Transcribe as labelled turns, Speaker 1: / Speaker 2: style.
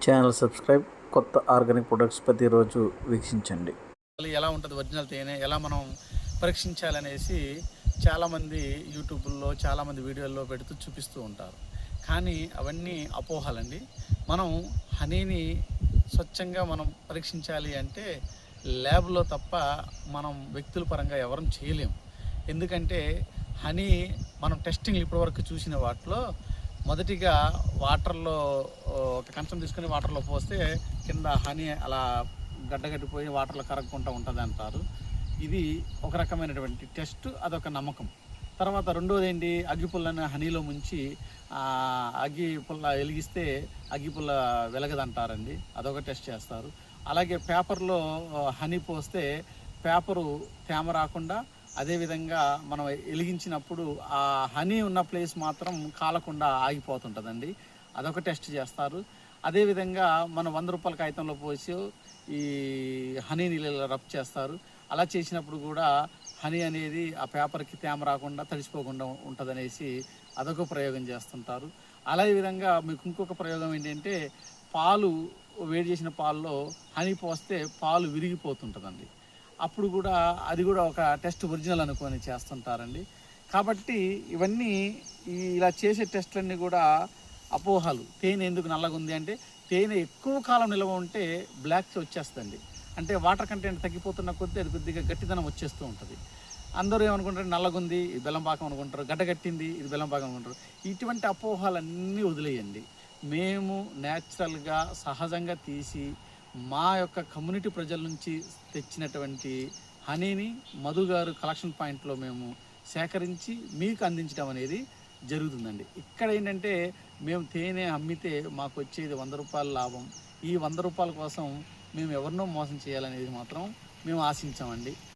Speaker 1: Channel subscribe, కొత్త organic products ప్రతిరోజు వీక్షించండి.
Speaker 2: ఎలా ఉంటుంది ఒరిజినల్ తేనె, ఎలా మనం పరీక్షించాలనేసి చాలామంది యూట్యూబ్లో చాలామంది వీడియోల్లో పెడుతూ చూపిస్తూ ఉంటారు. కానీ అవన్నీ అపోహలండి. మనం హనీని స్వచ్ఛంగా మనం పరీక్షించాలి అంటే ల్యాబ్లో తప్ప మనం వ్యక్తుల పరంగా ఎవరం చేయలేము. ఎందుకంటే హనీ మనం టెస్టింగ్ ఇప్పటివరకు చూసిన వాటిలో మొదటిగా వాటర్లో ఒక కంచం తీసుకొని వాటర్లో పోస్తే కింద హనీ అలా గడ్డగట్టిపోయి వాటర్లో కరగకుండా ఉంటుంది అంటారు. ఇది ఒక రకమైనటువంటి టెస్ట్, అదొక నమ్మకం. తర్వాత రెండోది ఏంటి, అగ్గిపుల్లని హనీలో ముంచి అగ్గిపుల్ల వెలిగిస్తే అగ్గిపుల్ల వెలగదంటారండి, అదొక టెస్ట్ చేస్తారు. అలాగే పేపర్లో హనీ పోస్తే పేపరు తేమ రాకుండా, అదేవిధంగా మనం వెలిగించినప్పుడు ఆ హనీ ఉన్న ప్లేస్ మాత్రం కాలకుండా ఆగిపోతుంటుందండి, అదొక టెస్ట్ చేస్తారు. అదేవిధంగా మనం 100 రూపాయల కాగితంలో పోసి ఈ హనీని రబ్ చేస్తారు. అలా చేసినప్పుడు కూడా హనీ అనేది ఆ పేపర్కి తేమ రాకుండా తడిసిపోకుండా ఉంటుందనేసి అదొక ప్రయోగం చేస్తుంటారు. అదే విధంగా మీకు ఇంకొక ప్రయోగం ఏంటంటే, పాలు వేడి చేసిన పాల్లో హనీ పోస్తే పాలు విరిగిపోతుంటుందండి. అప్పుడు కూడా అది కూడా ఒక టెస్ట్ ఒరిజినల్ అనుకొని చేస్తుంటారండి. కాబట్టి ఇవన్నీ ఇలా చేసే టెస్టులన్నీ కూడా అపోహలు. తేనె ఎందుకు నల్లగా ఉంది అంటే, తేనె ఎక్కువ కాలం నిల్వ ఉంటే బ్లాక్ వచ్చేస్తుంది. అంటే వాటర్ కంటెంట్ తగ్గిపోతున్న కొద్దీ అది కొద్దిగా గట్టిదనం వచ్చేస్తూ ఉంటుంది. అందరూ ఏమనుకుంటారు, నల్లగుంది ఇది బెల్లం పాకం అనుకుంటారు, గడ్డగట్టింది ఇది బెల్లం పాకం అనుకుంటారు. ఇటువంటి అపోహలన్నీ వదిలేయండి. మేము న్యాచురల్గా సహజంగా తీసి మా యొక్క కమ్యూనిటీ ప్రజల నుంచి తెచ్చినటువంటి హనీని మధు గారు కలెక్షన్ పాయింట్లో మేము సేకరించి మీకు అందించడం అనేది జరుగుతుందండి. ఇక్కడ ఏంటంటే, మేము తేనె అమ్మితే మాకు వచ్చేది 100 రూపాయల లాభం. ఈ 100 రూపాయల కోసం మేము ఎవరినో మోసం చేయాలనేది మాత్రం మేము ఆశించామండి.